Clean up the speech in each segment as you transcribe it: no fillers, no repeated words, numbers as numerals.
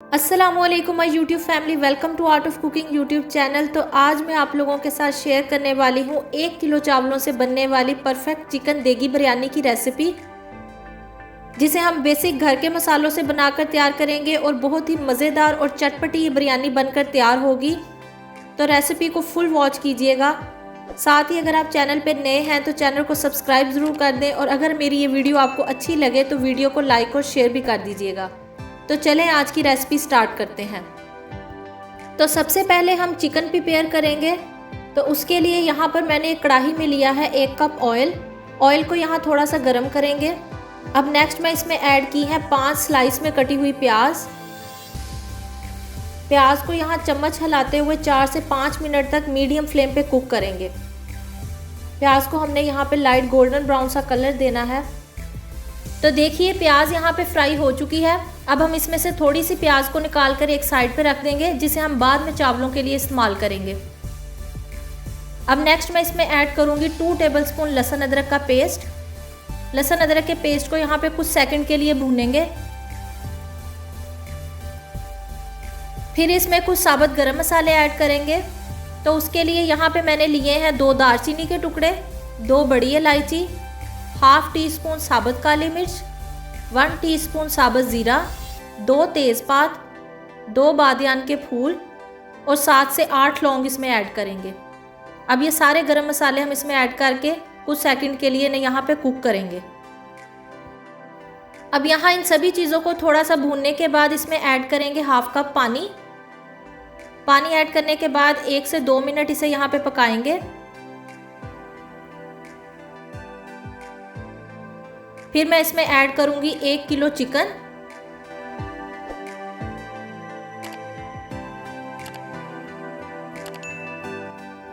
अस्सलामुअलैकुम my YouTube family, welcome to art of cooking YouTube channel. तो आज मैं आप लोगों के साथ शेयर करने वाली हूँ 1 किलो चावलों से बनने वाली परफेक्ट चिकन देगी बिरयानी की रेसिपी, जिसे हम बेसिक घर के मसालों से बनाकर तैयार करेंगे और बहुत ही मज़ेदार और चटपटी ये बिरयानी बनकर तैयार होगी। तो रेसिपी को फुल वॉच कीजिएगा। साथ ही अगर आप चैनल पर नए हैं तो चैनल को सब्सक्राइब ज़रूर कर दें, और अगर मेरी ये वीडियो आपको अच्छी लगे तो वीडियो को लाइक और शेयर भी कर दीजिएगा। तो चलें आज की रेसिपी स्टार्ट करते हैं। तो सबसे पहले हम चिकन प्रिपेयर करेंगे। तो उसके लिए यहाँ पर मैंने एक कढ़ाई में लिया है 1 कप ऑयल। ऑयल को यहाँ थोड़ा सा गर्म करेंगे। अब नेक्स्ट मैं इसमें ऐड की है 5 स्लाइस में कटी हुई प्याज। प्याज को यहाँ चम्मच हिलाते हुए 4 से 5 मिनट तक मीडियम फ्लेम पे कुक करेंगे। प्याज को हमने यहाँ पे लाइट गोल्डन ब्राउन सा कलर देना है। तो देखिए प्याज यहाँ पे फ्राई हो चुकी है। अब हम इसमें से थोड़ी सी प्याज को निकाल कर एक साइड पे रख देंगे, जिसे हम बाद में चावलों के लिए इस्तेमाल करेंगे। अब नेक्स्ट मैं इसमें ऐड करूँगी 2 टेबलस्पून लहसुन अदरक का पेस्ट। लहसुन अदरक के पेस्ट को यहाँ पे कुछ सेकंड के लिए भूनेंगे। फिर इसमें कुछ साबुत गरम मसाले ऐड करेंगे। तो उसके लिए यहाँ पे मैंने लिए हैं 2 दालचीनी के टुकड़े, 2 बड़ी इलायची, हाफ टी स्पून साबुत काली मिर्च, 1 टीस्पून साबुत ज़ीरा, 2 तेज़पात, 2 बादियान के फूल और 7 से 8 लौंग इसमें ऐड करेंगे। अब ये सारे गरम मसाले हम इसमें ऐड करके कुछ सेकंड के लिए यहाँ पे कुक करेंगे। अब यहाँ इन सभी चीज़ों को थोड़ा सा भूनने के बाद इसमें ऐड करेंगे हाफ कप पानी। पानी ऐड करने के बाद 1 से 2 मिनट इसे यहाँ पे पकाएंगे। फिर मैं इसमें ऐड करूंगी 1 किलो चिकन।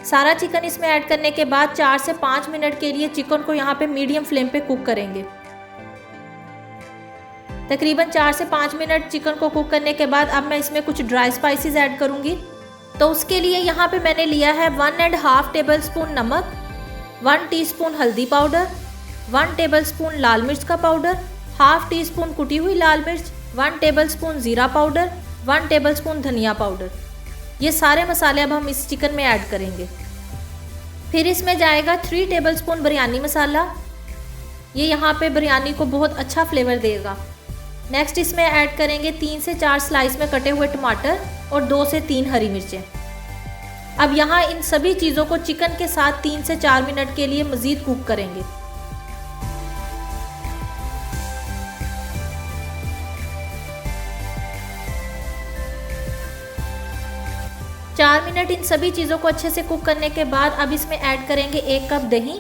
सारा चिकन इसमें ऐड करने के बाद 4 से 5 मिनट के लिए चिकन को यहाँ पे मीडियम फ्लेम पे कुक करेंगे। तकरीबन 4 से 5 मिनट चिकन को कुक करने के बाद अब मैं इसमें कुछ ड्राई स्पाइसेस ऐड करूंगी। तो उसके लिए यहाँ पे मैंने लिया है 1.5 टेबलस्पून नमक, 1 टीस्पून हल्दी पाउडर, 1 टेबलस्पून लाल मिर्च का पाउडर, हाफ टी स्पून कुटी हुई लाल मिर्च, 1 टेबलस्पून ज़ीरा पाउडर, 1 टेबलस्पून धनिया पाउडर। ये सारे मसाले अब हम इस चिकन में ऐड करेंगे। फिर इसमें जाएगा 3 टेबलस्पून बिरयानी मसाला। ये यहाँ पे बिरयानी को बहुत अच्छा फ्लेवर देगा। नेक्स्ट इसमें ऐड करेंगे 3 से 4 स्लाइस में कटे हुए टमाटर और 2 से 3 हरी मिर्चें। अब यहाँ इन सभी चीज़ों को चिकन के साथ 3 से 4 मिनट के लिए मज़ीद कुक करेंगे। 4 मिनट इन सभी चीज़ों को अच्छे से कुक करने के बाद अब इसमें ऐड करेंगे 1 कप दही।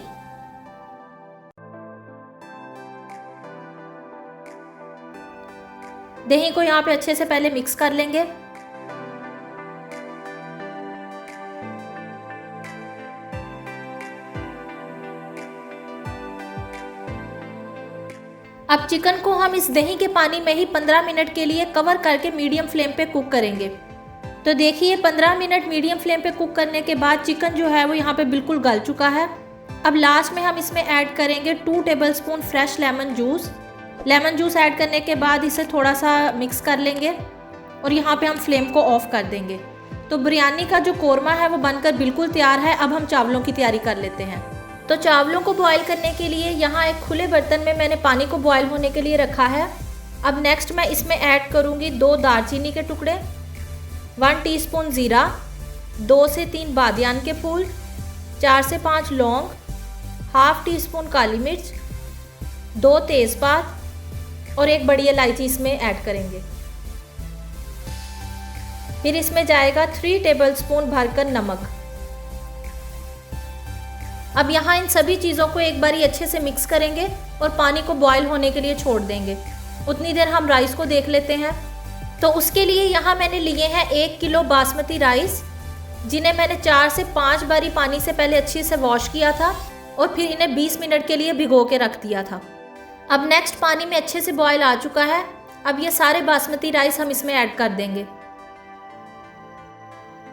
दही को यहाँ पे अच्छे से पहले मिक्स कर लेंगे। अब चिकन को हम इस दही के पानी में ही 15 मिनट के लिए कवर करके मीडियम फ्लेम पे कुक करेंगे। तो देखिए 15 मिनट मीडियम फ्लेम पे कुक करने के बाद चिकन जो है वो यहाँ पे बिल्कुल गल चुका है। अब लास्ट में हम इसमें ऐड करेंगे 2 tablespoon fresh lemon juice. Lemon juice add करने के बाद इसे थोड़ा सा मिक्स कर लेंगे और यहाँ पे हम फ्लेम को ऑफ कर देंगे। तो बिरयानी का जो कोरमा है वो बनकर बिल्कुल तैयार है। अब हम चावलों की तैयारी कर लेते हैं। तो चावलों को बॉयल करने के लिए यहाँ एक खुले बर्तन में मैंने पानी को बॉयल होने के लिए रखा है। अब नेक्स्ट मैं इसमें ऐड करूँगी 2 दालचीनी के टुकड़े, 1 टीस्पून ज़ीरा, 2 से 3 बादियान के फूल, 4 से 5 लौंग, हाफ टी स्पून काली मिर्च, 2 तेज़पात और 1 बड़ी इलायची इसमें ऐड करेंगे। फिर इसमें जाएगा 3 टेबलस्पून भरकर नमक। अब यहाँ इन सभी चीज़ों को एक बारी अच्छे से मिक्स करेंगे और पानी को बॉयल होने के लिए छोड़ देंगे। उतनी देर हम राइस को देख लेते हैं। तो उसके लिए यहाँ मैंने लिए हैं 1 किलो बासमती राइस, जिन्हें मैंने 4 से 5 बारी पानी से पहले अच्छे से वॉश किया था और फिर इन्हें 20 मिनट के लिए भिगो के रख दिया था। अब नेक्स्ट पानी में अच्छे से बॉयल आ चुका है। अब ये सारे बासमती राइस हम इसमें ऐड कर देंगे।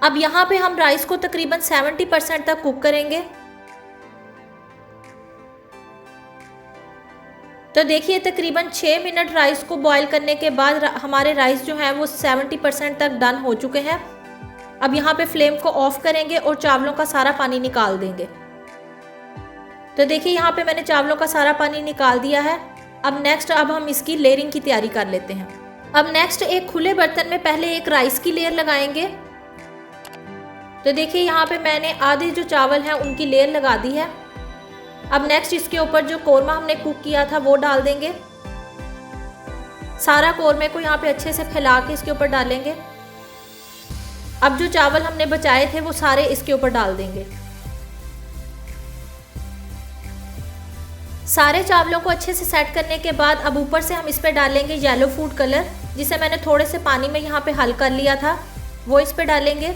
अब यहाँ पे हम राइस को तकरीबन 70% तक कुक करेंगे। तो देखिए तकरीबन 6 मिनट राइस को बॉईल करने के बाद हमारे राइस जो है वो 70% तक डन हो चुके हैं। अब यहाँ पे फ्लेम को ऑफ करेंगे और चावलों का सारा पानी निकाल देंगे। तो देखिए यहाँ पे मैंने चावलों का सारा पानी निकाल दिया है। अब हम इसकी लेयरिंग की तैयारी कर लेते हैं। अब नेक्स्ट एक खुले बर्तन में पहले एक राइस की लेयर लगाएंगे। तो देखिए यहाँ पे मैंने आधे जो चावल हैं उनकी लेयर लगा दी है। अब नेक्स्ट इसके ऊपर जो कोरमा हमने कुक किया था वो डाल देंगे। सारा कोरमे को यहाँ पे अच्छे से फैला के इसके ऊपर डालेंगे। अब जो चावल हमने बचाए थे वो सारे इसके ऊपर डाल देंगे। सारे चावलों को अच्छे से सेट करने के बाद अब ऊपर से हम इस पे डालेंगे येलो फूड कलर, जिसे मैंने थोड़े से पानी में यहाँ पे हल कर लिया था, वो इस पे डालेंगे।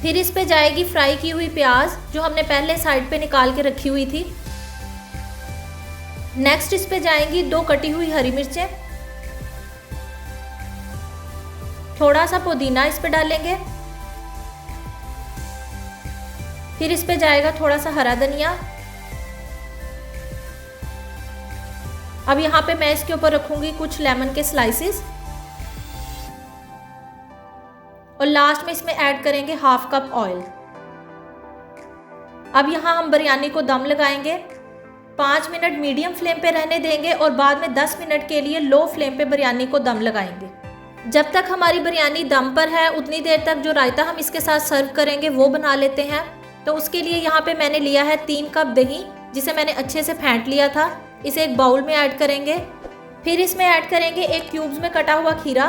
फिर इस पे जाएगी फ्राई की हुई प्याज जो हमने पहले साइड पे निकाल के रखी हुई थी। नेक्स्ट इस पे जाएंगी 2 कटी हुई हरी मिर्चें, थोड़ा सा पुदीना इस पे डालेंगे। फिर इस पे जाएगा थोड़ा सा हरा धनिया। अब यहाँ पे मैं इसके ऊपर रखूंगी कुछ लेमन के स्लाइसेस और लास्ट में इसमें ऐड करेंगे 1/2 कप ऑयल। अब यहाँ हम बिरयानी को दम लगाएंगे। 5 मिनट मीडियम फ्लेम पे रहने देंगे और बाद में 10 मिनट के लिए लो फ्लेम पे बिरयानी को दम लगाएंगे। जब तक हमारी बिरयानी दम पर है उतनी देर तक जो रायता हम इसके साथ सर्व करेंगे वो बना लेते हैं। तो उसके लिए यहाँ पे मैंने लिया है 3 कप दही, जिसे मैंने अच्छे से फेंट लिया था। इसे एक बाउल में ऐड करेंगे। फिर इसमें ऐड करेंगे एक क्यूब्स में कटा हुआ खीरा।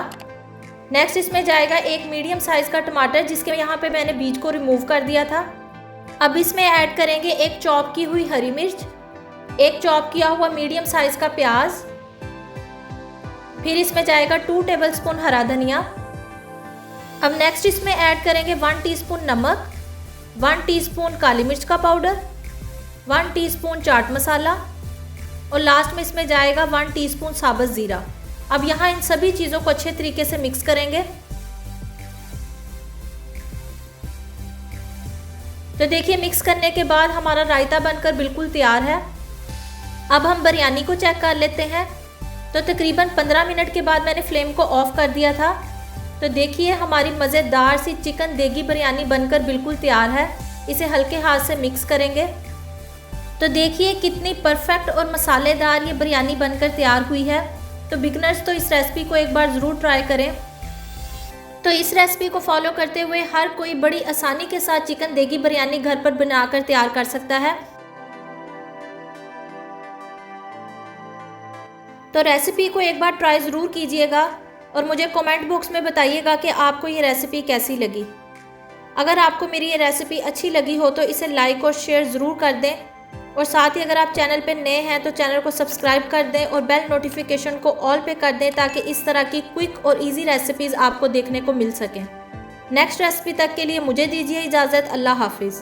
नेक्स्ट इसमें जाएगा एक मीडियम साइज का टमाटर, जिसके यहाँ पे मैंने बीज को रिमूव कर दिया था। अब इसमें ऐड करेंगे एक चॉप की हुई हरी मिर्च, एक चॉप किया हुआ मीडियम साइज का प्याज। फिर इसमें जाएगा 2 टेबलस्पून हरा धनिया। अब नेक्स्ट इसमें ऐड करेंगे 1 टीस्पून नमक, 1 टीस्पून काली मिर्च का पाउडर, 1 टीस्पून चाट मसाला और लास्ट में इसमें जाएगा 1 टीस्पून साबुत ज़ीरा। अब यहाँ इन सभी चीज़ों को अच्छे तरीके से मिक्स करेंगे। तो देखिए मिक्स करने के बाद हमारा रायता बनकर बिल्कुल तैयार है। अब हम बिरयानी को चेक कर लेते हैं। तो तकरीबन 15 मिनट के बाद मैंने फ्लेम को ऑफ कर दिया था। तो देखिए हमारी मज़ेदार सी चिकन देगी बिरयानी बनकर बिल्कुल तैयार है। इसे हल्के हाथ से मिक्स करेंगे। तो देखिए कितनी परफेक्ट और मसालेदार ये बिरयानी बनकर तैयार हुई है। तो बिगनर्स तो इस रेसिपी को एक बार ज़रूर ट्राई करें। तो इस रेसिपी को फॉलो करते हुए हर कोई बड़ी आसानी के साथ चिकन देगी बिरयानी घर पर बनाकर तैयार कर सकता है। तो रेसिपी को एक बार ट्राई ज़रूर कीजिएगा और मुझे कमेंट बॉक्स में बताइएगा कि आपको ये रेसिपी कैसी लगी। अगर आपको मेरी ये रेसिपी अच्छी लगी हो तो इसे लाइक और शेयर ज़रूर कर दें और साथ ही अगर आप चैनल पे नए हैं तो चैनल को सब्सक्राइब कर दें और बेल नोटिफिकेशन को ऑल पे कर दें ताकि इस तरह की क्विक और इजी रेसिपीज़ आपको देखने को मिल सकें। नेक्स्ट रेसिपी तक के लिए मुझे दीजिए इजाज़त। अल्लाह हाफिज़।